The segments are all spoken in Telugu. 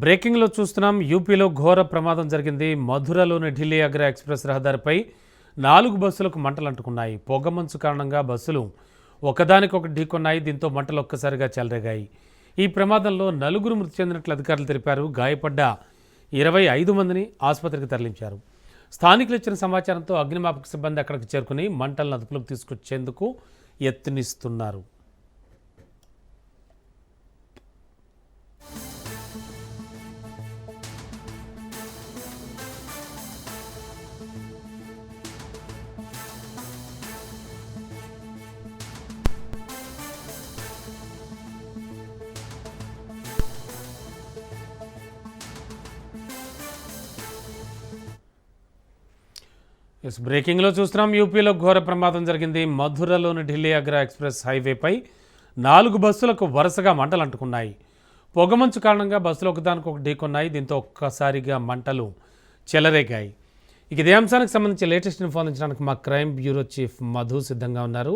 బ్రేకింగ్లో చూస్తున్నాం. యూపీలో ఘోర ప్రమాదం జరిగింది. మధురలోని ఢిల్లీ ఆగ్రా ఎక్స్ప్రెస్ రహదారిపై 4 బస్సులకు మంటలు అంటుకున్నాయి. పొగమంచు కారణంగా బస్సులు ఒకదానికొకటి ఢీకొన్నాయి. దీంతో మంటలు ఒక్కసారిగా చెలరేగాయి. ఈ ప్రమాదంలో 4 మృతి చెందినట్లు అధికారులు తెలిపారు. గాయపడ్డ 25 మందిని ఆసుపత్రికి తరలించారు. స్థానికులు ఇచ్చిన సమాచారంతో అగ్నిమాపక సిబ్బంది అక్కడికి చేరుకుని మంటలను అదుపులోకి తీసుకొచ్చేందుకు యత్నిస్తున్నారు. బ్రేకింగ్లో చూస్తున్నాం. యూపీలో ఘోర ప్రమాదం జరిగింది. మధురలోని ఢిల్లీ ఆగ్రా ఎక్స్ప్రెస్ హైవేపై 4 బస్సులకు వరుసగా మంటలు అంటుకున్నాయి. పొగమంచు కారణంగా బస్సులు ఒకదానికొకటి ఢీకొన్నాయి. దీంతో ఒక్కసారిగా మంటలు చెలరేగాయి. ఇదే అంశానికి సంబంధించి లేటెస్ట్ ఇన్ఫో అందించడానికి మా క్రైమ్ బ్యూరో చీఫ్ మధు సిద్ధంగా ఉన్నారు.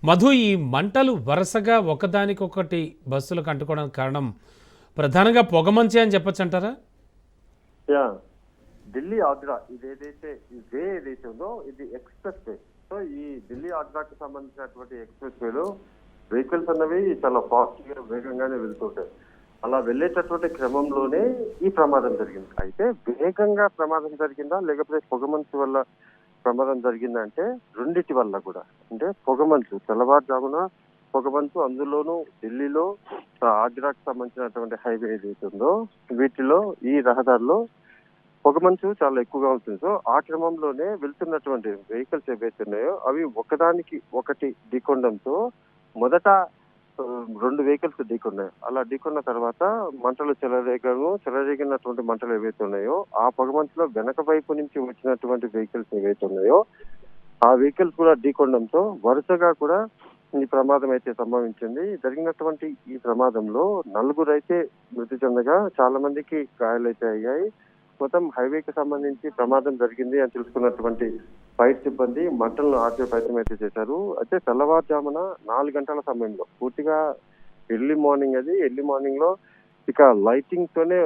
మధు, ఈ మంటలు వరుసగా ఒకదానికొకటి బస్సులకు అంటుకోవడానికి కారణం ప్రధానంగా పొగమంచే అని చెప్పొచ్చు అంటారా? ఢిల్లీ ఆగ్రా ఏదైతే ఉందో ఇది ఎక్స్ప్రెస్ వే. సో ఈ ఢిల్లీ ఆగ్రాకి సంబంధించినటువంటి ఎక్స్ప్రెస్ వేలో వెహికల్స్ అన్నవి చాలా ఫాస్ట్ గా వేగంగానే వెళ్తుంటాయి. అలా వెళ్ళేటటువంటి క్రమంలోనే ఈ ప్రమాదం జరిగింది. అయితే వేగంగా ప్రమాదం జరిగిందా లేకపోతే పొగమంచు వల్ల ప్రమాదం జరిగిందా అంటే రెండిటి వల్ల కూడా. అంటే పొగమంచు, తెల్లవారుజామున పొగమంచు, అందులోనూ ఢిల్లీలో ఆగ్రాకి సంబంధించినటువంటి హైవే ఏదైతే ఉందో వీటిలో ఈ రహదారిలో పొగమంచు చాలా ఎక్కువగా ఉంటుంది. సో ఆ క్రమంలోనే వెళ్తున్నటువంటి వెహికల్స్ ఏవైతే ఉన్నాయో అవి ఒకదానికి ఒకటి ఢీకొనడంతో మొదట 2 వెహికల్స్ ఢీకొన్నాయి. అలా ఢీకొన్న తర్వాత మంటలు చెలరేగినటువంటి మంటలు ఏవైతే ఉన్నాయో ఆ పొగమంచులో వెనక వైపు నుంచి వచ్చినటువంటి వెహికల్స్ ఏవైతే ఉన్నాయో ఆ వెహికల్స్ కూడా ఢీకొనడంతో వరుసగా కూడా ఈ ప్రమాదం అయితే సంభవించింది. జరిగినటువంటి ఈ ప్రమాదంలో 4 అయితే మృతి చెందగా చాలా మందికి గాయాలైతే అయ్యాయి. మొత్తం హైవేకి సంబంధించి ప్రమాదం జరిగింది అని తెలుసుకున్నటువంటి ఫైర్ సిబ్బంది మంటలను ఆర్పే ప్రయత్నం అయితే చేశారు. అయితే తెల్లవారుజామున 4 గంటల సమయంలో పూర్తిగా ఎర్లీ మార్నింగ్ లో ఇక లైటింగ్ తోనే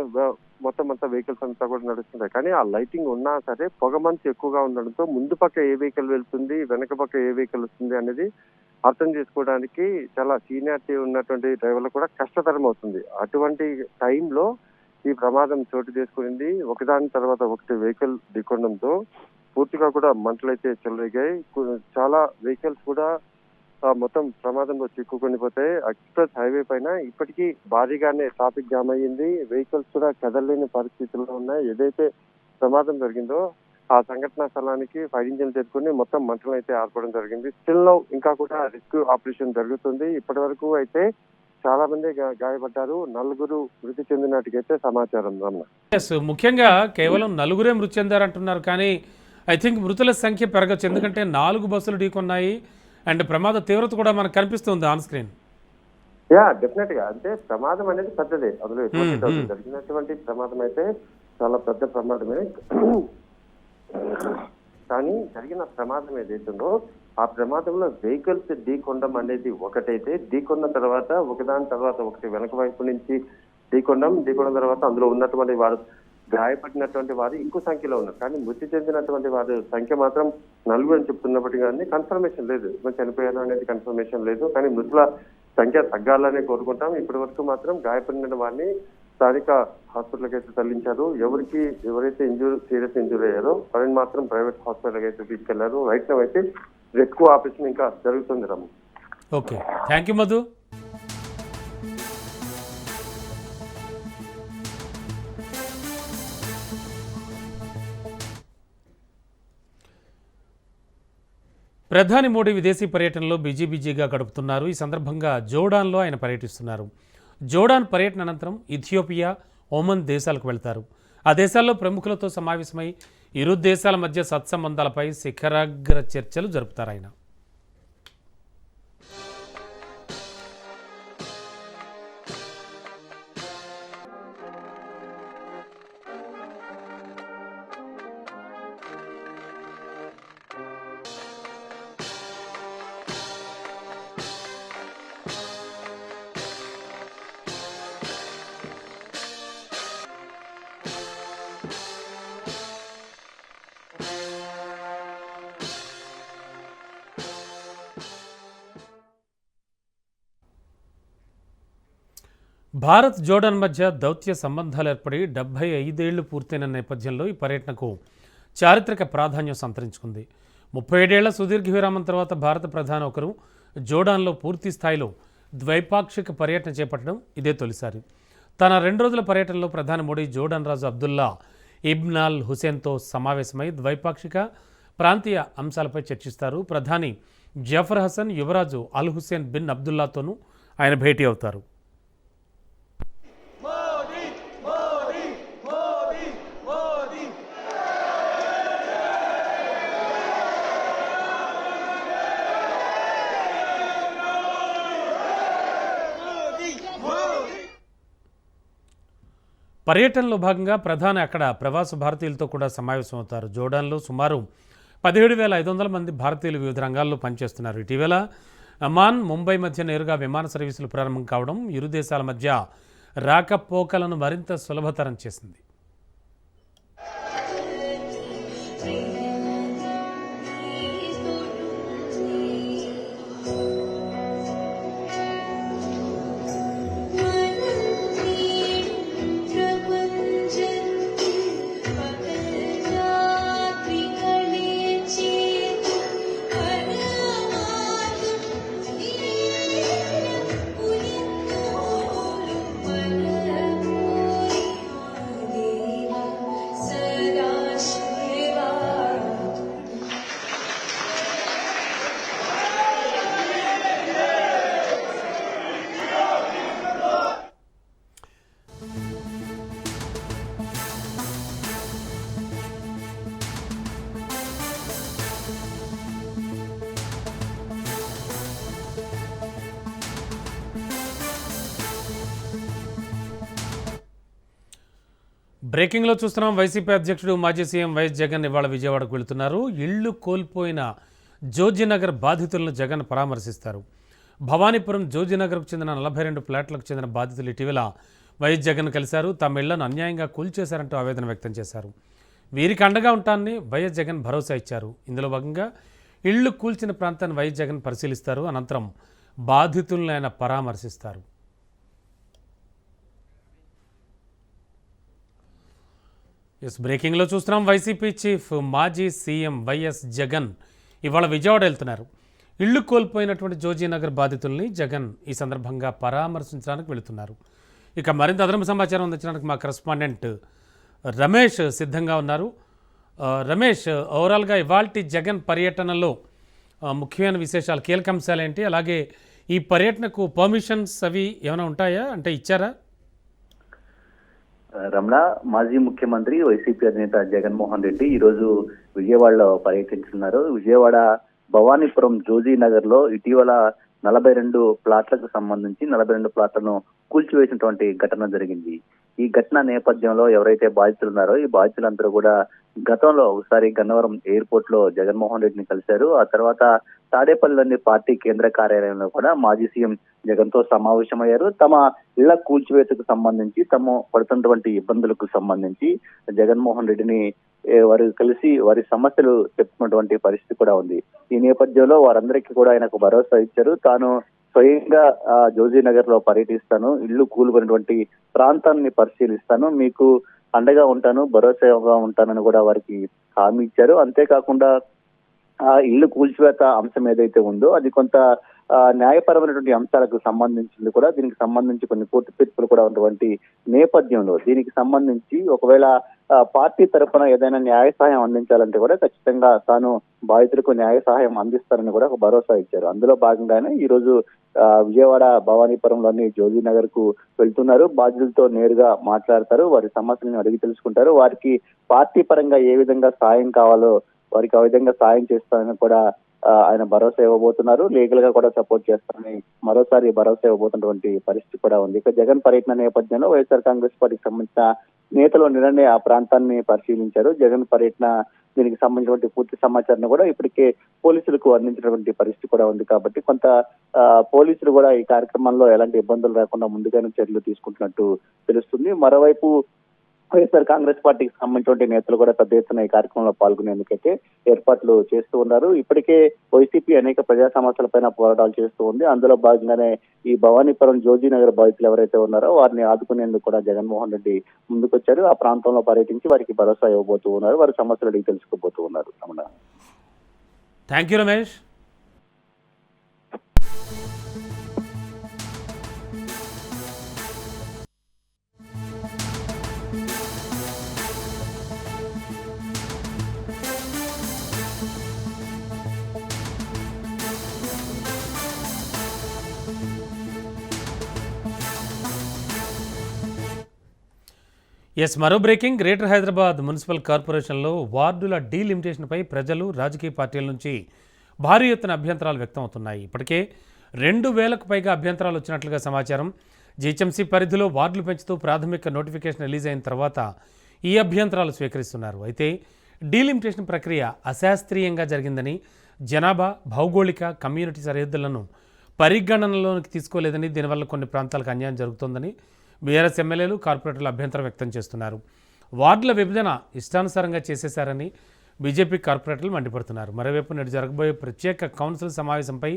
మొత్తం అంతా వెహికల్స్ అంతా కూడా నడుస్తుంటాయి. కానీ ఆ లైటింగ్ ఉన్నా సరే పొగమంచు ఎక్కువగా ఉండడంతో ముందు పక్క ఏ వెహికల్ వెళ్తుంది, వెనక పక్క ఏ వెహికల్ వస్తుంది అనేది అర్థం చేసుకోవడానికి చాలా సీనియారిటీ ఉన్నటువంటి డ్రైవర్లు కూడా కష్టతరం అవుతుంది. అటువంటి టైంలో ఈ ప్రమాదం చోటు చేసుకునింది. ఒకదాని తర్వాత ఒకటి వెహికల్ ఢీకొనడంతో పూర్తిగా కూడా మంటలైతే చెలరేగాయి. చాలా వెహికల్స్ కూడా మొత్తం ప్రమాదంలో చిక్కుకొనిపోతాయి. ఎక్స్ప్రెస్ హైవే పైన ఇప్పటికీ భారీగానే ట్రాఫిక్ జామ్ అయ్యింది. వెహికల్స్ కూడా కదలలేని పరిస్థితుల్లో ఉన్నాయి. ఏదైతే ప్రమాదం జరిగిందో ఆ సంఘటనా స్థలానికి ఫైర్ ఇంజిన్ చేరుకుని మొత్తం మంటలు అయితే ఆర్పడం జరిగింది. స్టిల్ నౌ ఇంకా కూడా రెస్క్యూ ఆపరేషన్ జరుగుతుంది. ఇప్పటి వరకు అయితే చాలా మంది గాయపడ్డారు. 4 మృతి చెందినట్టుగైతే సమాచారం. ముఖ్యంగా కేవలం 4 మృతి చెందారంటున్నారు, కానీ ఐ థింక్ మృతుల సంఖ్య పెరగచ్చు. ఎందుకంటే 4 బస్సులు ఢీకొన్నాయి అండ్ ప్రమాద తీవ్రత కూడా మనకు కనిపిస్తుంది ఆన్ స్క్రీన్. డెఫినెట్ గా అంటే ప్రమాదం అనేది పెద్దదే. అందులో జరిగినటువంటి ప్రమాదం అయితే చాలా పెద్ద ప్రమాదమే. కానీ జరిగిన ప్రమాదం ఏదైతుందో ఆ ప్రమాదంలో వెహికల్స్ ఢీకొనడం అనేది ఒకటైతే, ఢీకొన్న తర్వాత ఒకదాని తర్వాత ఒకటి వెనక వైపు నుంచి ఢీకొన్న తర్వాత అందులో ఉన్నటువంటి వారు గాయపడినటువంటి వారు ఇంకో సంఖ్యలో ఉన్నారు. కానీ మృతి చెందినటువంటి వారి సంఖ్య మాత్రం 4 అని చెప్తున్నప్పటికీ కానీ కన్ఫర్మేషన్ లేదు. చనిపోయారు అనేది కన్ఫర్మేషన్ లేదు. కానీ మృతుల సంఖ్య తగ్గాలనే కోరుకుంటాం. ఇప్పటి వరకు మాత్రం గాయపడిన వారిని స్థానిక హాస్పిటల్కి అయితే తరలించారు. ఎవరైతే సీరియస్ ఇంజూరీ అయ్యారో వారిని మాత్రం ప్రైవేట్ హాస్పిటల్కి అయితే తీసుకెళ్లారు. రైట్ నౌ అయితే రెస్క్యూ ఆపరేషన్ ఇంకా జరుగుతుంది. రమ్ము. Okay, thank you Madhu. ప్రధాని మోడీ విదేశీ పర్యటనలో బిజీగా గడుపుతున్నారు. ఈ సందర్భంగా జోర్డాన్లో ఆయన పర్యటిస్తున్నారు. జోర్డాన్ పర్యటన అనంతరం ఇథియోపియా, ఒమన్ దేశాలకు వెళ్తారు. ఆ దేశాల్లో ప్రముఖులతో సమావేశమై ఇరు దేశాల మధ్య సత్సంబంధాలపై శిఖరాగ్ర చర్చలు జరుపుతారు ఆయన. భారత్ జోర్డాన్ మధ్య దౌత్య సంబంధాలు ఏర్పడి 75 ఏళ్లు పూర్తయిన నేపథ్యంలో ఈ పర్యటనకు చారిత్రక ప్రాధాన్యం సంతరించుకుంది. 37 ఏళ్ల సుదీర్ఘ విరామం తర్వాత భారత ప్రధాని ఒకరు జోర్డాన్లో పూర్తి స్థాయిలో ద్వైపాక్షిక పర్యటన చేపట్టడం ఇదే తొలిసారి. తన 2 రోజుల పర్యటనలో ప్రధాని మోడీ జోర్డాన్ రాజు అబ్దుల్లా ఇబ్న్ అల్ హుసేన్తో సమావేశమై ద్వైపాక్షిక ప్రాంతీయ అంశాలపై చర్చిస్తారు. ప్రధాని జఫర్ హసన్ యువరాజు అల్ హుసేన్ బిన్ అబ్దుల్లాతోనూ ఆయన భేటీ అవుతారు. పర్యటనలో భాగంగా ప్రధాని అక్కడ ప్రవాస భారతీయులతో కూడా సమావేశం అవుతారు. జోర్డాన్లో సుమారు 17,500 మంది భారతీయులు వివిధ రంగాల్లో పనిచేస్తున్నారు. ఇటీవల అమాన్, ముంబై మధ్య నేరుగా విమాన సర్వీసులు ప్రారంభం కావడం ఇరు దేశాల మధ్య రాకపోకలను మరింత సులభతరం చేసింది. బ్రేకింగ్లో చూస్తున్నాం. వైసీపీ అధ్యక్షుడు మాజీ సీఎం వైఎస్ జగన్ ఇవాళ విజయవాడకు వెళుతున్నారు. ఇళ్లు కోల్పోయిన జోజీనగర్ బాధితులను జగన్ పరామర్శిస్తారు. భవానీపురం జోజీనగర్కు చెందిన 42 ఫ్లాట్లకు చెందిన బాధితులు ఇటీవల వైఎస్ జగన్ కలిశారు. తమ ఇళ్లను అన్యాయంగా కూల్చేశారంటూ ఆవేదన వ్యక్తం చేశారు. వీరికి అండగా ఉంటానని వైఎస్ జగన్ భరోసా ఇచ్చారు. ఇందులో భాగంగా ఇళ్లు కూల్చిన ప్రాంతాన్ని వైఎస్ జగన్ పరిశీలిస్తారు. అనంతరం బాధితులను ఆయన పరామర్శిస్తారు. బ్రేకింగ్లో చూస్తున్నాం. వైసీపీ చీఫ్ మాజీ సీఎం వైఎస్ జగన్ ఇవాళ విజయవాడ వెళ్తున్నారు. ఇళ్లు కోల్పోయినటువంటి జోజీనగర్ బాధితుల్ని జగన్ ఈ సందర్భంగా పరామర్శించడానికి వెళుతున్నారు. ఇక మరింత అదనపు సమాచారం అందించడానికి మా కరెస్పాండెంట్ రమేష్ సిద్ధంగా ఉన్నారు. రమేష్, ఓవరాల్గా ఇవాల్టి జగన్ పర్యటనలో ముఖ్యమైన విశేషాలు, కీలక అంశాలు ఏంటి? అలాగే ఈ పర్యటనకు పర్మిషన్స్ అవి ఏమైనా ఉంటాయా, అంటే ఇచ్చారా? రమణ, మాజీ ముఖ్యమంత్రి వైసీపీ అధినేత జగన్మోహన్ రెడ్డి ఈరోజు విజయవాడలో పర్యటించున్నారు. విజయవాడ భవానీపురం జోజీనగర్ లో ఇటీవల 42 ప్లాట్లకు సంబంధించి 42 ప్లాట్లను కూల్చివేసినటువంటి ఘటన జరిగింది. ఈ ఘటన నేపథ్యంలో ఎవరైతే బాధితులు ఉన్నారో ఈ బాధితులందరూ కూడా గతంలో ఒకసారి గన్నవరం ఎయిర్పోర్ట్ లో జగన్మోహన్ రెడ్డిని కలిశారు. ఆ తర్వాత తాడేపల్లిలోని పార్టీ కేంద్ర కార్యాలయంలో కూడా మాజీ సీఎం జగన్ తో సమావేశమయ్యారు. తమ ఇళ్ల కూల్చివేతకు సంబంధించి, తమ పడుతున్నటువంటి ఇబ్బందులకు సంబంధించి జగన్మోహన్ రెడ్డిని వారు కలిసి వారి సమస్యలు చెప్పుకున్నటువంటి పరిస్థితి కూడా ఉంది. ఈ నేపథ్యంలో వారందరికీ కూడా ఆయనకు భరోసా ఇచ్చారు. తాను స్వయంగా జోజీనగర్ లో పర్యటిస్తాను, ఇళ్లు కూలిపోయినటువంటి ప్రాంతాన్ని పరిశీలిస్తాను, మీకు అండగా ఉంటాను, భరోసాగా ఉంటానని కూడా వారికి హామీ ఇచ్చారు. అంతేకాకుండా ఆ ఇల్లు కూల్చివేత అంశం ఏదైతే ఉందో అది కొంత న్యాయపరమైనటువంటి అంశాలకు సంబంధించింది కూడా. దీనికి సంబంధించి కొన్ని కోర్టు తీర్పులు కూడా ఉన్నటువంటి నేపథ్యంలో దీనికి సంబంధించి ఒకవేళ పార్టీ తరఫున ఏదైనా న్యాయ సహాయం అందించాలంటే కూడా ఖచ్చితంగా తాను బాధితులకు న్యాయ సహాయం అందిస్తారని కూడా ఒక భరోసా ఇచ్చారు. అందులో భాగంగానే ఈ రోజు విజయవాడ భవానీపురంలోని జోజీనగర్ కు వెళ్తున్నారు. బాధితులతో నేరుగా మాట్లాడతారు, వారి సమస్యలను అడిగి తెలుసుకుంటారు, వారికి పార్టీ పరంగా ఏ విధంగా సాయం కావాలో వారికి ఆ విధంగా సాయం చేస్తారని కూడా ఆయన భరోసా ఇవ్వబోతున్నారు. లీగల్ గా కూడా సపోర్ట్ చేస్తారని మరోసారి భరోసా ఇవ్వబోతున్నటువంటి పరిస్థితి కూడా ఉంది. ఇక జగన్ పర్యటన నేపథ్యంలో వైఎస్ఆర్ కాంగ్రెస్ పార్టీకి సంబంధించిన నేతలు నిన్ననే ఆ ప్రాంతాన్ని పరిశీలించారు. జగన్ పర్యటన దీనికి సంబంధించినటువంటి పూర్తి సమాచారాన్ని కూడా ఇప్పటికే పోలీసులకు అందించినటువంటి పరిస్థితి కూడా ఉంది. కాబట్టి కొంత పోలీసులు కూడా ఈ కార్యక్రమంలో ఎలాంటి ఇబ్బందులు రాకుండా ముందుగానే చర్యలు తీసుకుంటున్నట్టు తెలుస్తుంది. మరోవైపు వైఎస్ఆర్ కాంగ్రెస్ పార్టీకి సంబంధించిన నేతలు కూడా పెద్ద ఎత్తున ఈ కార్యక్రమంలో పాల్గొనేందుకైతే ఏర్పాట్లు చేస్తూ ఉన్నారు. ఇప్పటికే వైసీపీ అనేక ప్రజా సమస్యలపైన పోరాటాలు చేస్తూ ఉంది. అందులో భాగంగానే ఈ భవానీపురం జోజీనగర్ బాధితులు ఎవరైతే ఉన్నారో వారిని ఆదుకునేందుకు కూడా జగన్మోహన్ రెడ్డి ముందుకొచ్చారు. ఆ ప్రాంతంలో పర్యటించి వారికి భరోసా ఇవ్వబోతూ ఉన్నారు. వారి సమస్యలు అడిగి తెలుసుకోబోతూ ఉన్నారు. Ramana, thank you Ramesh. మరో బ్రేకింగ్. గ్రేటర్ హైదరాబాద్ మున్సిపల్ కార్పొరేషన్లో వార్డుల డీలిమిటేషన్పై ప్రజలు, రాజకీయ పార్టీల నుంచి భారీ ఎత్తున అభ్యంతరాలు వ్యక్తమవుతున్నాయి. ఇప్పటికే 2000కు పైగా అభ్యంతరాలు వచ్చినట్లుగా సమాచారం. జీహెచ్ఎంసీ పరిధిలో వార్డులు పెంచుతూ ప్రాథమిక నోటిఫికేషన్ రిలీజ్ అయిన తర్వాత ఈ అభ్యంతరాలు స్వీకరిస్తున్నారు. అయితే డీలిమిటేషన్ ప్రక్రియ అశాస్త్రీయంగా జరిగిందని, జనాభా, భౌగోళిక, కమ్యూనిటీ సరిహద్దులను పరిగణనలోకి తీసుకోలేదని, దీనివల్ల కొన్ని ప్రాంతాలకు అన్యాయం జరుగుతోందని బీఆర్ఎస్ ఎమ్మెల్యేలు, కార్పొరేటర్లు అభ్యంతరం వ్యక్తం చేస్తున్నారు. వార్డుల విభజన ఇష్టానుసారంగా చేసేశారని బీజేపీ కార్పొరేటర్లు మండిపడుతున్నారు. మరోవైపు నేడు జరగబోయే ప్రత్యేక కౌన్సిల్ సమావేశంపై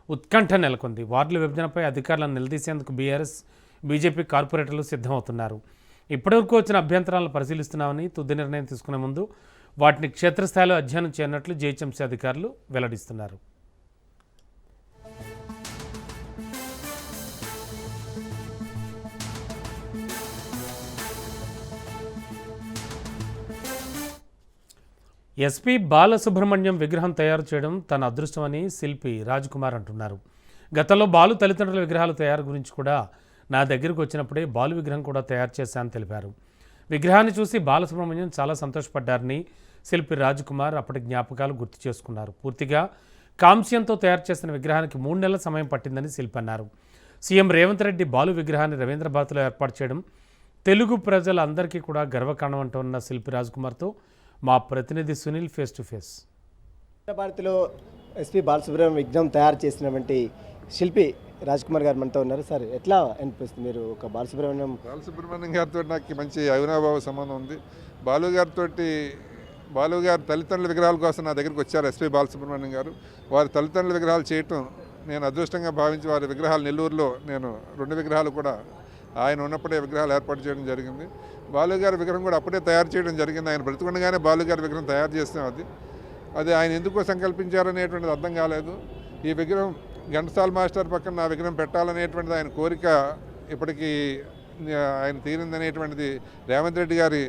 ఉత్కంఠ నెలకొంది. వార్డుల విభజనపై అధికారులను నిలదీసేందుకు బీఆర్ఎస్, బీజేపీ కార్పొరేటర్లు సిద్ధమవుతున్నారు. ఇప్పటివరకు వచ్చిన అభ్యంతరాలను పరిశీలిస్తున్నామని, తుది నిర్ణయం తీసుకునే ముందు వాటిని క్షేత్రస్థాయిలో అధ్యయనం చేయనున్నట్లు జీహెచ్ఎంసీ అధికారులు వెల్లడిస్తున్నారు. ఎస్పీ బాలసుబ్రహ్మణ్యం విగ్రహం తయారు చేయడం తన అదృష్టమని శిల్పి రాజ్కుమార్ అంటున్నారు. గతంలో బాలు తల్లిదండ్రుల విగ్రహాల తయారు గురించి కూడా నా దగ్గరకు వచ్చినప్పుడే బాలు విగ్రహం కూడా తయారు చేశానని తెలిపారు. విగ్రహాన్ని చూసి బాలసుబ్రహ్మణ్యం చాలా సంతోషపడ్డారని శిల్పి రాజ్కుమార్ అప్పటి జ్ఞాపకాలు గుర్తు చేసుకున్నారు. పూర్తిగా కాంస్యంతో తయారు చేసిన విగ్రహానికి 3 నెలల సమయం పట్టిందని శిల్పి అన్నారు. సీఎం రేవంత్ రెడ్డి బాలు విగ్రహాన్ని రవీంద్ర భారతిలో ఏర్పాటు చేయడం తెలుగు ప్రజలందరికీ కూడా గర్వకారణం అంటున్న శిల్పి రాజ్కుమార్తో మా ప్రతినిధి సునీల్ ఫేస్ టు ఫేస్. భారతిలో ఎస్పీ బాలసుబ్రహ్మణ్యం విగ్రహం తయారు చేసినటువంటి శిల్పి రాజ్కుమార్ గారు మనతో ఉన్నారు. సార్, ఎట్లా అనిపిస్తుంది మీరు ఒక బాలసుబ్రహ్మణ్యం గారితో నాకు మంచి అవినాభావ సంబంధం ఉంది. బాలు గారు తల్లిదండ్రుల విగ్రహాల కోసం నా దగ్గరికి వచ్చారు ఎస్పీ బాలసుబ్రహ్మణ్యం గారు. వారి తల్లిదండ్రుల విగ్రహాలు చేయటం నేను అదృష్టంగా భావించి వారి విగ్రహాలు నెల్లూరులో నేను 2 విగ్రహాలు కూడా ఆయన ఉన్నప్పుడే విగ్రహాలు ఏర్పాటు చేయడం జరిగింది. బాలుగారి విగ్రహం కూడా అప్పుడే తయారు చేయడం జరిగింది. ఆయన బ్రతుకుండగానే బాలుగారి విగ్రహం తయారు చేస్తాం. అది ఆయన ఎందుకో సంకల్పించారనేటువంటిది అర్థం కాలేదు. ఈ విగ్రహం ఘంటసాల మాస్టర్ పక్కన నా విగ్రహం పెట్టాలనేటువంటిది ఆయన కోరిక ఇప్పటికీ ఆయన తీరిందనేటువంటిది రేవంత్ రెడ్డి గారి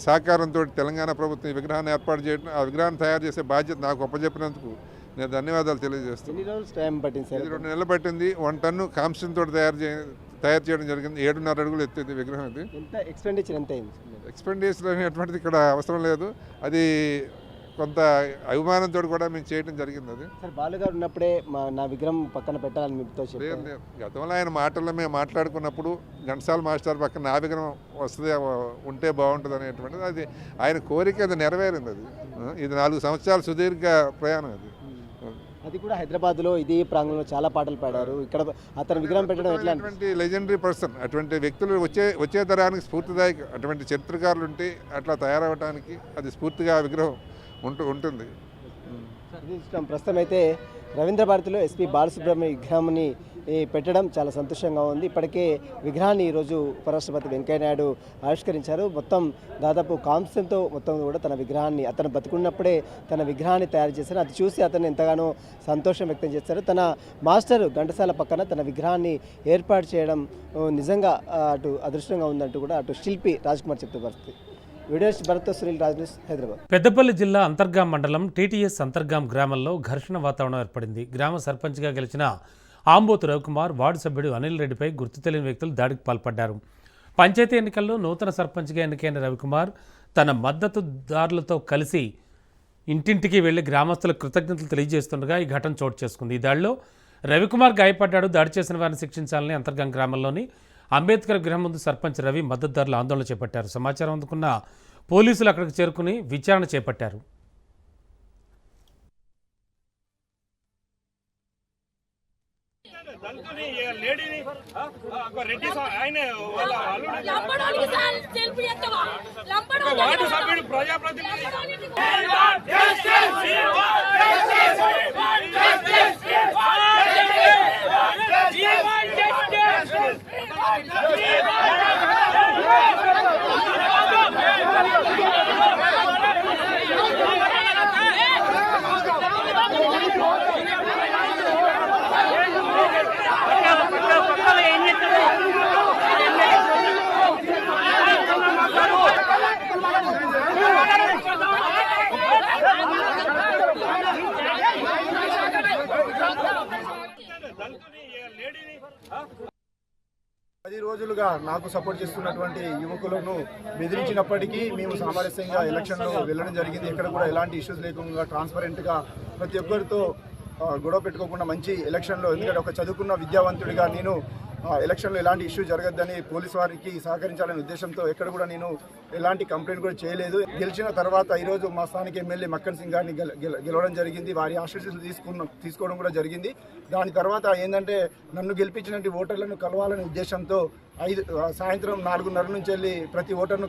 సహకారంతో తెలంగాణ ప్రభుత్వం ఈ విగ్రహాన్ని ఏర్పాటు చేయడం, ఆ విగ్రహాన్ని తయారు చేసే బాధ్యత నాకు అప్పచెప్పినందుకు నేను ధన్యవాదాలు తెలియజేస్తాను. 2 నెలలు పట్టింది. 1 టన్ను కాంస్యంతో తయారు చేయడం జరిగింది. 7.5 అడుగులు ఎత్తింది విగ్రహం. ఇది ఎక్స్పెండిచర్ అనేటువంటిది ఇక్కడ అవసరం లేదు. అది కొంత అభిమానంతో కూడా మేము చేయడం జరిగింది. అది సార్, బాలుగారు ఉన్నప్పుడే నా విగ్రహం పక్కన పెట్టాలని మీతో గతంలో ఆయన మాటల్లో మేము మాట్లాడుకున్నప్పుడు ఘంటసాల మాస్టర్ పక్కన నా విగ్రహం వస్తుంది, ఉంటే బాగుంటుంది అనేటువంటిది అది ఆయన కోరిక. అది నెరవేరింది. ఇది 4 సంవత్సరాల సుదీర్ఘ ప్రయాణం. అది కూడా హైదరాబాద్లో ఇదే ప్రాంగణంలో చాలా పాటలు పాడారు. ఇక్కడ అతను విగ్రహం పెట్టడం ఎట్లా? అటువంటి లెజెండరీ పర్సన్, అటువంటి వ్యక్తులు వచ్చే తరానికి స్ఫూర్తిదాయక, అటువంటి చరిత్రకారులు ఉంటే అట్లా తయారవడానికి అది స్ఫూర్తిగా విగ్రహం ఉంటుంది. ప్రస్తుతం అయితే రవీంద్ర భారతిలో ఎస్పీ బాలసుబ్రహ్మణ్యం విగ్రహాన్ని పెట్టడం చాలా సంతోషంగా ఉంది. ఇప్పటికే విగ్రహాన్ని ఈరోజు ఉపరాష్ట్రపతి వెంకయ్యనాయుడు ఆవిష్కరించారు. మొత్తం దాదాపు కాంస్యంతో మొత్తం కూడా తన విగ్రహాన్ని, అతను బతుకున్నప్పుడే తన విగ్రహాన్ని తయారు చేశారు. అది చూసి అతను ఎంతగానో సంతోషం వ్యక్తం చేశారు. తన మాస్టర్ ఘంటసాల పక్కన తన విగ్రహాన్ని ఏర్పాటు చేయడం నిజంగా అటు అదృష్టంగా ఉందంటూ కూడా అటు శిల్పి రాజ్కుమార్ చెప్తూ పరిస్థితి. వీడియోస్ భరత్, సునీల్, రాజేష్, హైదరాబాద్. పెద్దపల్లి జిల్లా అంతర్గాం మండలం టీటీఎస్ అంతర్గాం గ్రామంలో ఘర్షణ వాతావరణం ఏర్పడింది. గ్రామ సర్పంచ్గా గెలిచిన ఆంబోతు రవికుమార్, వార్డు సభ్యుడు అనిల్ రెడ్డిపై గుర్తు తెలియని వ్యక్తులు దాడికి పాల్పడ్డారు. పంచాయతీ ఎన్నికల్లో నూతన సర్పంచ్గా ఎన్నికైన రవికుమార్ తన మద్దతుదారులతో కలిసి ఇంటింటికి వెళ్లి గ్రామస్తులకు కృతజ్ఞతలు తెలియజేస్తుండగా ఈ ఘటన చోటు చేసుకుంది. ఈ దాడిలో రవికుమార్ గాయపడ్డాడు. దాడి చేసిన వారిని శిక్షించాలని అంతర్గాం గ్రామంలోని అంబేద్కర్ గృహం ముందు సర్పంచ్ రవి మద్దతుదారులు ఆందోళన చేపట్టారు. సమాచారం అందుకున్న పోలీసులు అక్కడికి చేరుకుని విచారణ చేపట్టారు. వార్డు సభ్యుడు ప్రజాప్రతినిధి పది రోజులుగా నాకు సపోర్ట్ చేస్తున్నటువంటి యువకులను బెదిరించినప్పటికీ మేము సామరస్యంగా ఎలక్షన్లో వెళ్ళడం జరిగింది. ఎక్కడ కూడా ఎలాంటి ఇష్యూస్ లేకుండా ట్రాన్స్పరెంట్గా ప్రతి ఒక్కరితో గొడవ పెట్టుకోకుండా మంచి ఎలక్షన్లో, ఎందుకంటే ఒక చదువుకున్న విద్యావంతుడిగా నేను ఎలక్షన్లో ఎలాంటి ఇష్యూ జరగద్దని పోలీసు వారికి సహకరించాలనే ఉద్దేశంతో ఎక్కడ కూడా నేను ఎలాంటి కంప్లైంట్ కూడా చేయలేదు. గెలిచిన తర్వాత ఈరోజు మా స్థానిక ఎమ్మెల్యే మక్కన్ సింగ్ గారిని గెలవడం జరిగింది. వారి ఆశీస్సులు తీసుకోవడం కూడా జరిగింది. దాని తర్వాత ఏంటంటే నన్ను గెలిపించినటువంటి ఓటర్లను కలవాలనే ఉద్దేశంతో సాయంత్రం 4:30 నుంచి వెళ్ళి ప్రతి ఓటర్ను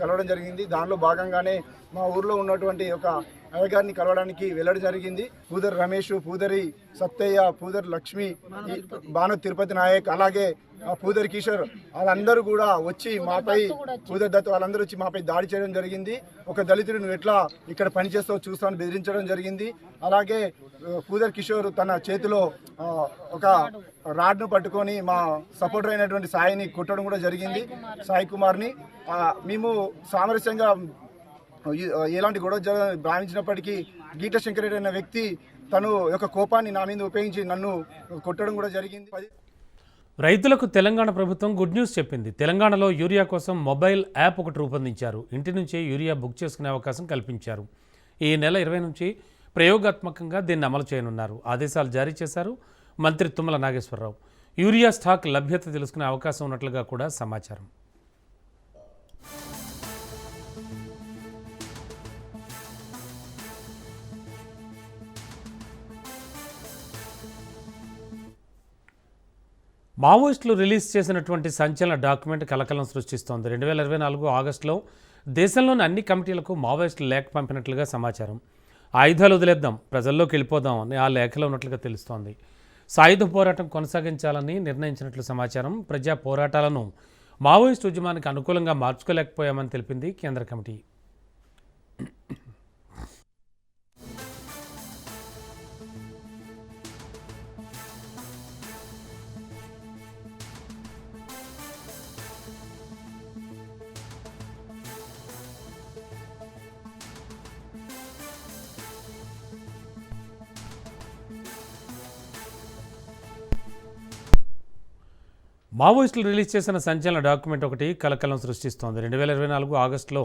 కలవడం జరిగింది. దానిలో భాగంగానే మా ఊర్లో ఉన్నటువంటి ఒక అయ్యగారిని కలవడానికి వెళ్ళడం జరిగింది. పూదర్ రమేష్, పూదరి సత్తయ్య, పూదర్ లక్ష్మి, బాను తిరుపతి నాయక్, అలాగే పూదర్ కిషోర్ వాళ్ళందరూ కూడా వచ్చి మాపై, పూదర్ దత్ వాళ్ళందరూ వచ్చి మాపై దాడి చేయడం జరిగింది. ఒక దళితుడు నువ్వు ఎట్లా ఇక్కడ పనిచేస్తావు చూస్తామని బెదిరించడం జరిగింది. అలాగే పూదర్ కిషోర్ తన చేతిలో ఒక రాడ్ను పట్టుకొని మా సపోర్టర్ అయినటువంటి సాయిని కొట్టడం కూడా జరిగింది, సాయి కుమార్ని. మేము సామరస్యంగా ఎలాంటి గొడవ భావించినప్పటికీ గీట శంకరెడ్డి అనే వ్యక్తి తను యొక్క కోపాన్ని నా మీద ఉపయోగించి నన్ను కొట్టడం కూడా జరిగింది. రైతులకు తెలంగాణ ప్రభుత్వం గుడ్ న్యూస్ చెప్పింది. తెలంగాణలో యూరియా కోసం మొబైల్ యాప్ ఒకటి రూపొందించారు. ఇంటి నుంచే యూరియా బుక్ చేసుకునే అవకాశం కల్పించారు. ఈ నెల 20 నుంచి ప్రయోగాత్మకంగా దీన్ని అమలు చేయనున్నారు. ఆదేశాలు జారీ చేశారు మంత్రి తుమ్మల నాగేశ్వరరావు. యూరియా స్టాక్ లభ్యత తెలుసుకునే అవకాశం ఉన్నట్లుగా కూడా సమాచారం. మావోయిస్టులు రిలీజ్ చేసినటువంటి సంచలన డాక్యుమెంట్ కలకలం సృష్టిస్తోంది. 2024 ఆగస్టులో దేశంలోని అన్ని కమిటీలకు మావోయిస్టులు లేఖ పంపినట్లుగా సమాచారం. ఆయుధాలు వదిలేద్దాం, ప్రజల్లోకి వెళ్ళిపోదాం అని ఆ లేఖలో ఉన్నట్లుగా తెలుస్తోంది. సాయుధ పోరాటం కొనసాగించాలని నిర్ణయించినట్లు సమాచారం. ప్రజా పోరాటాలను మావోయిస్టు ఉద్యమానికి అనుకూలంగా మార్చుకోలేకపోయామని తెలిపింది కేంద్ర కమిటీ. మావోయిస్టులు రిలీజ్ చేసిన సంచలన డాక్యుమెంట్ ఒకటి కలకలం సృష్టిస్తోంది. 2024 ఆగస్టులో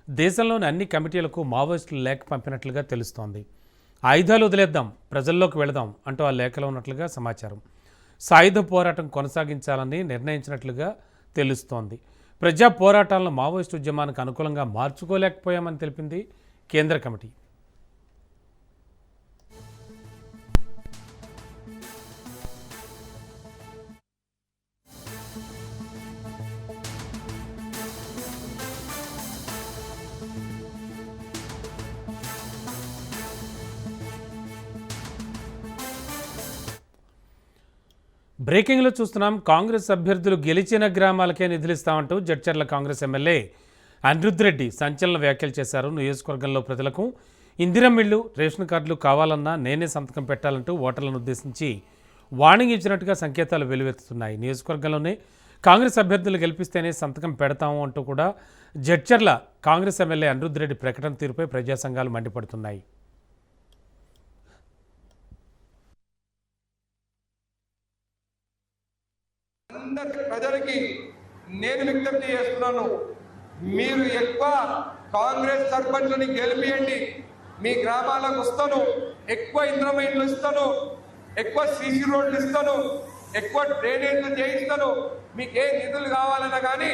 దేశంలోని అన్ని కమిటీలకు మావోయిస్టులు లేఖ పంపినట్లుగా తెలుస్తోంది. ఆయుధాలు వదిలేద్దాం, ప్రజల్లోకి వెళదాం అంటూ ఆ లేఖలో ఉన్నట్లుగా సమాచారం. సాయుధ పోరాటం కొనసాగించాలని నిర్ణయించినట్లుగా తెలుస్తోంది. ప్రజా పోరాటాలను మావోయిస్టు ఉద్యమానికి అనుకూలంగా మార్చుకోలేకపోయామని తెలిపింది కేంద్ర కమిటీ. బ్రేకింగ్లో చూస్తున్నాం. కాంగ్రెస్ అభ్యర్థులు గెలిచిన గ్రామాలకే నిధులిస్తామంటూ జడ్చర్ల కాంగ్రెస్ ఎమ్మెల్యే అనిరుద్ రెడ్డి సంచలన వ్యాఖ్యలు చేశారు. నియోజకవర్గంలో ప్రజలకు ఇందిరమ్మ ఇళ్లు, రేషన్ కార్డులు కావాలన్నా నేనే సంతకం పెట్టాలంటూ ఓటర్లను ఉద్దేశించి వార్నింగ్ ఇచ్చినట్టుగా సంకేతాలు వెలువెత్తుతున్నాయి. నియోజకవర్గంలోనే కాంగ్రెస్ అభ్యర్థులు గెలిపిస్తేనే సంతకం పెడతాము అంటూ కూడా జడ్చర్ల కాంగ్రెస్ ఎమ్మెల్యే అనిరుద్ రెడ్డి ప్రకటన తీరుపై ప్రజా సంఘాలు మండిపడుతున్నాయి. ప్రజలకి నేను విజ్ఞప్తి చేస్తున్నాను, మీరు ఎక్కువ కాంగ్రెస్ సర్పంచ్ని గెలిపియండి. మీ గ్రామాలకు వస్తాను, ఎక్కువ ఇంద్రమ్మ ఇండ్లు ఇస్తాను, ఎక్కువ సీసీ రోడ్లు ఇస్తాను, ఎక్కువ డ్రైనేజ్లు చేయిస్తాను, మీకు ఏ నిధులు కావాలన్నా కానీ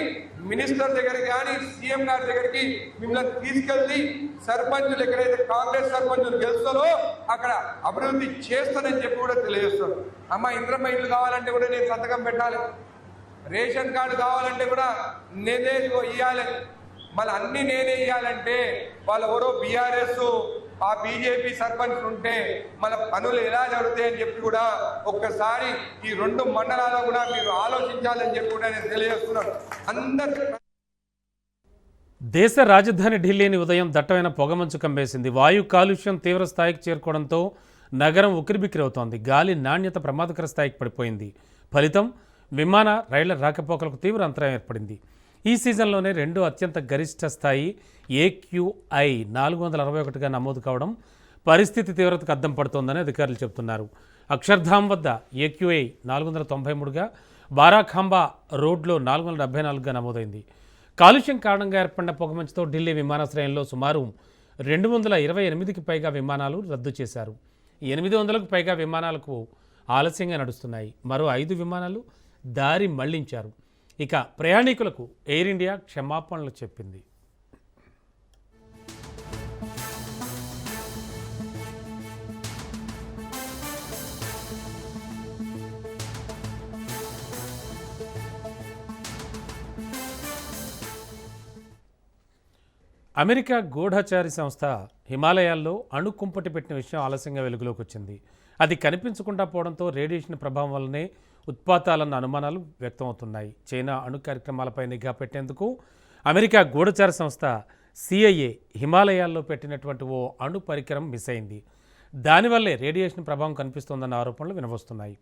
మినిస్టర్ దగ్గరికి కానీ సీఎం గారి దగ్గరికి మిమ్మల్ని తీసుకెళ్ళి సర్పంచులు ఎక్కడైతే కాంగ్రెస్ సర్పంచులు గెలుస్తారో అక్కడ అభివృద్ధి చేస్తానని చెప్పి కూడా తెలియజేస్తారు. అమ్మ ఇంద్రమ్మ ఇల్లు కావాలంటే కూడా నేను సంతకం పెట్టాలి, రేషన్ కార్డు కావాలంటే కూడా నేనే ఇవ్వాలి, మళ్ళీ అన్ని నేనే ఇవ్వాలంటే వాళ్ళు ఎవరో బీఆర్ఎస్ ఆ బీజేపీ సర్పంచ్ ఉంటే మన పనులు ఎలా జరుగుతాయని చెప్పి కూడా ఒక్కసారి ఈ 2 మండలాల్లో కూడా మీరు ఆలోచించాలని చెప్పి కూడా నేను తెలియజేస్తున్నాను. అందరు దేశ రాజధాని ఢిల్లీని ఉదయం దట్టమైన పొగమంచు కమ్మేసింది. వాయు కాలుష్యం తీవ్ర స్థాయికి చేరుకోవడంతో నగరం ఉక్కిరిబిక్కిరవుతోంది. గాలి నాణ్యత ప్రమాదకర స్థాయికి పడిపోయింది. ఫలితం విమాన రైళ్ల రాకపోకలకు తీవ్ర అంతరాయం ఏర్పడింది. ఈ సీజన్లోనే 2 అత్యంత గరిష్ట స్థాయి AQI 461గా నమోదు కావడం పరిస్థితి తీవ్రతకు అద్దం పడుతోందని అధికారులు చెబుతున్నారు. అక్షర్ధామ్ వద్ద AQI 493గా, బారాఖాంబా రోడ్లో 474గా నమోదైంది. కాలుష్యం కారణంగా ఏర్పడిన పొగమంచుతో ఢిల్లీ విమానాశ్రయంలో సుమారు 228కి పైగా విమానాలు రద్దు చేశారు. 800కు పైగా విమానాలకు ఆలస్యంగా నడుస్తున్నాయి. మరో 5 విమానాలు దారి మళ్లించారు. ఇక ప్రయాణికులకు ఎయిర్ ఇండియా క్షమాపణలు చెప్పింది. అమెరికా గూఢచారి సంస్థ హిమాలయాల్లో అణు కుంపటి పెట్టిన విషయం ఆలస్యంగా వెలుగులోకి వచ్చింది. అది కనిపించకుండా పోవడంతో రేడియేషన్ ప్రభావం వల్లనే ఉత్పాతాలన్న అనుమానాలు వ్యక్తమవుతున్నాయి. చైనా అణు కార్యక్రమాలపై నిఘా పెట్టేందుకు అమెరికా గూఢచార సంస్థ CIA హిమాలయాల్లో పెట్టినటువంటి ఓ అణు పరికరం మిస్ అయింది. దానివల్లే రేడియేషన్ ప్రభావం కనిపిస్తోందన్న ఆరోపణలు వినవస్తున్నాయి.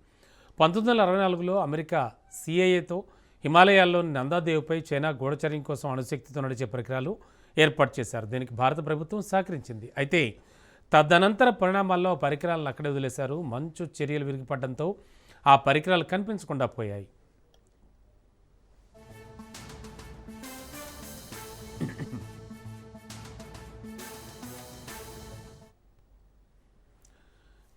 1964లో అమెరికా CIAతో హిమాలయాల్లోని నందాదేవిపై చైనా గూఢచర్యం కోసం అణుశక్తితో నడిచే పరికరాలు ఏర్పాటు చేశారు. దీనికి భారత ప్రభుత్వం సహకరించింది. అయితే తదనంతర పరిణామాల్లో పరికరాలను అక్కడే వదిలేశారు. మంచు చర్యలు విరిగిపడడంతో ఆ పరికరాలు కనిపించకుండా పోయాయి.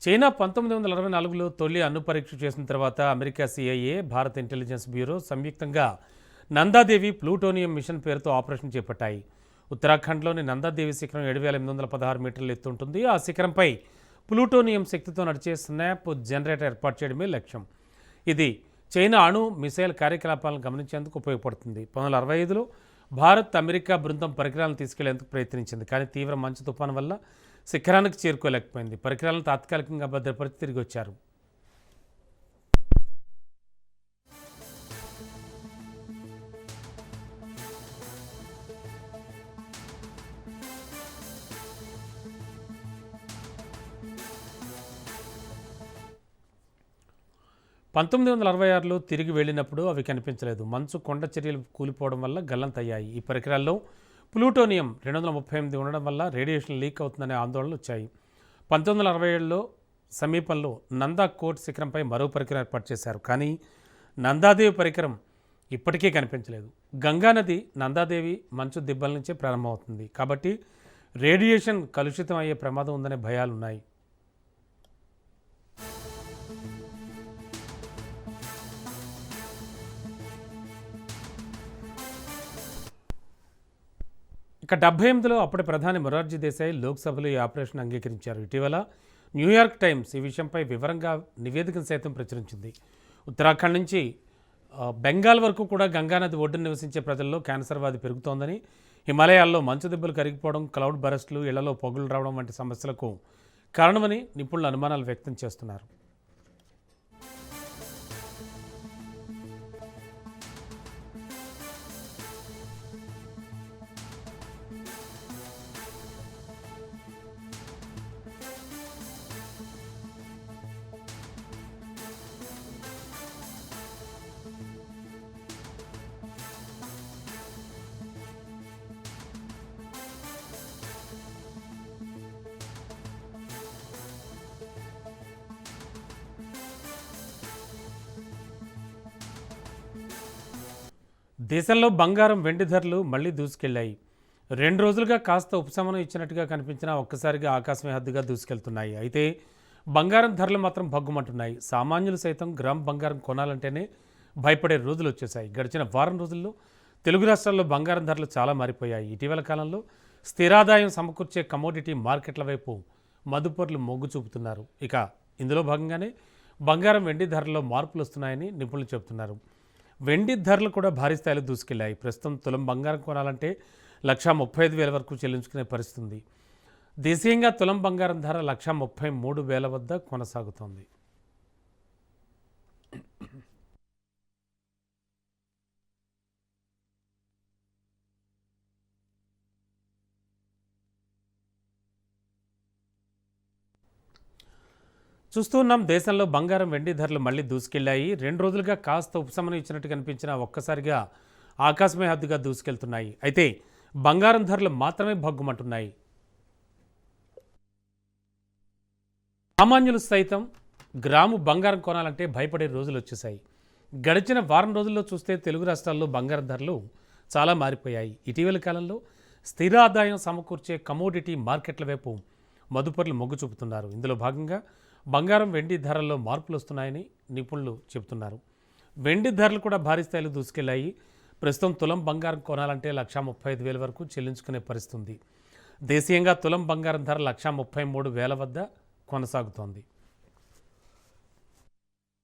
చైనా 1964లో తొలి అణు పరీక్ష చేసిన తర్వాత అమెరికా CIA, భారత ఇంటెలిజెన్స్ బ్యూరో సంయుక్తంగా నందాదేవి ప్లూటోనియం మిషన్ పేరుతో ఆపరేషన్ చేపట్టాయి. ఉత్తరాఖండ్లోని నందాదేవి శిఖరం 7816 మీటర్ల ఎత్తు ఉంటుంది. ఆ శిఖరంపై ప్లూటోనియం శక్తితో నడిచే స్నాప్ జనరేటర్ ఏర్పాటు చేయడమే లక్ష్యం. ఇది చైనా అణు మిసైల్ కార్యకలాపాలను గమనించేందుకు ఉపయోగపడుతుంది. 1965లో భారత్, అమెరికా బృందం పరికరాలను తీసుకెళ్లేందుకు ప్రయత్నించింది. కానీ తీవ్ర మంచు తుఫాను వల్ల శిఖరానికి చేరుకోలేకపోయింది. పరికరాలను తాత్కాలికంగా భద్రపరిచి తిరిగి వచ్చారు. పంతొమ్మిది 1966లో తిరిగి వెళ్ళినప్పుడు అవి కనిపించలేదు. మంచు కొండ చర్యలు కూలిపోవడం వల్ల గల్లంతయ్యాయి. ఈ పరికరాల్లో ప్లూటోనియం 238 ఉండడం వల్ల రేడియేషన్ లీక్ అవుతుందనే ఆందోళనలు వచ్చాయి. 1967లో సమీపంలో నందా కోట్ శిఖరంపై మరో పరికరం ఏర్పాటు చేశారు. కానీ నందాదేవి పరికరం ఇప్పటికీ కనిపించలేదు. గంగానది నందాదేవి మంచు దిబ్బల నుంచే ప్రారంభమవుతుంది. కాబట్టి రేడియేషన్ కలుషితం అయ్యే ప్రమాదం ఉందనే భయాలున్నాయి. ఇక 78లో అప్పటి ప్రధాని మొరార్జీ దేశాయ్ లోక్సభలో ఈ ఆపరేషన్ అంగీకరించారు. ఇటీవల న్యూయార్క్ టైమ్స్ ఈ విషయంపై వివరంగా నివేదికను సైతం ప్రచురించింది. ఉత్తరాఖండ్ నుంచి బెంగాల్ వరకు కూడా గంగానది ఒడ్డున నివసించే ప్రజల్లో క్యాన్సర్ వ్యాధి పెరుగుతోందని, హిమాలయాల్లో మంచు దెబ్బలు కరిగిపోవడం, క్లౌడ్ బరస్టులు, ఇళ్లలో పొగలు రావడం వంటి సమస్యలకు కారణమని నిపుణులు అనుమానాలు వ్యక్తం చేస్తున్నారు. దేశంలో బంగారం, వెండి ధరలు మళ్లీ దూసుకెళ్లాయి. 2 రోజులుగా కాస్త ఉపశమనం ఇచ్చినట్టుగా కనిపించినా ఒక్కసారిగా ఆకాశమే హద్దుగా దూసుకెళ్తున్నాయి. అయితే బంగారం ధరలు మాత్రం భగ్గుమంటున్నాయి. సామాన్యులు సైతం గ్రామ్ బంగారం కొనాలంటేనే భయపడే రోజులు వచ్చేసాయి. గడిచిన వారం రోజుల్లో తెలుగు రాష్ట్రాల్లో బంగారం ధరలు చాలా మారిపోయాయి. ఇటీవల కాలంలో స్థిరాదాయం సమకూర్చే కమోడిటీ మార్కెట్ల వైపు మదుపర్లు మొగ్గు చూపుతున్నారు. ఇక ఇందులో భాగంగానే బంగారం వెండి ధరల్లో మార్పులు వస్తున్నాయని నిపుణులు చెబుతున్నారు. వెండి ధరలు కూడా భారీ స్థాయిలో దూసుకెళ్లాయి. ప్రస్తుతం తులం బంగారం కొనాలంటే 1,35,000 వరకు చెల్లించుకునే పరిస్థితి ఉంది. దేశీయంగా తులం బంగారం ధర 1,33,000 వద్ద కొనసాగుతోంది. చూస్తూ ఉన్నాం, దేశంలో బంగారం వెండి ధరలు మళ్లీ దూసుకెళ్లాయి. 2 రోజులుగా కాస్త ఉపశమనం ఇచ్చినట్టు కనిపించిన ఒక్కసారిగా ఆకాశమే హద్దుగా దూసుకెళ్తున్నాయి. అయితే బంగారం ధరలు మాత్రమే భగ్గుమంటున్నాయి. సామాన్యులు సైతం గ్రాము బంగారం కొనాలంటే భయపడే రోజులు వచ్చేసాయి. గడిచిన వారం రోజుల్లో చూస్తే తెలుగు రాష్ట్రాల్లో బంగారం ధరలు చాలా మారిపోయాయి. ఇటీవల కాలంలో స్థిర ఆదాయం సమకూర్చే కమోడిటీ మార్కెట్ల వైపు మదుపర్లు మొగ్గు చూపుతున్నారు. ఇందులో భాగంగా బంగారం వెండి ధరల్లో మార్పులు వస్తున్నాయని నిపుణులు చెబుతున్నారు. వెండి ధరలు కూడా భారీ స్థాయిలో దూసుకెళ్లాయి. ప్రస్తుతం తులం బంగారం కొనాలంటే 1,35,000 వరకు చెల్లించుకునే పరిస్థితి ఉంది. దేశీయంగా తులం బంగారం ధర 1,33,000 వద్ద కొనసాగుతోంది.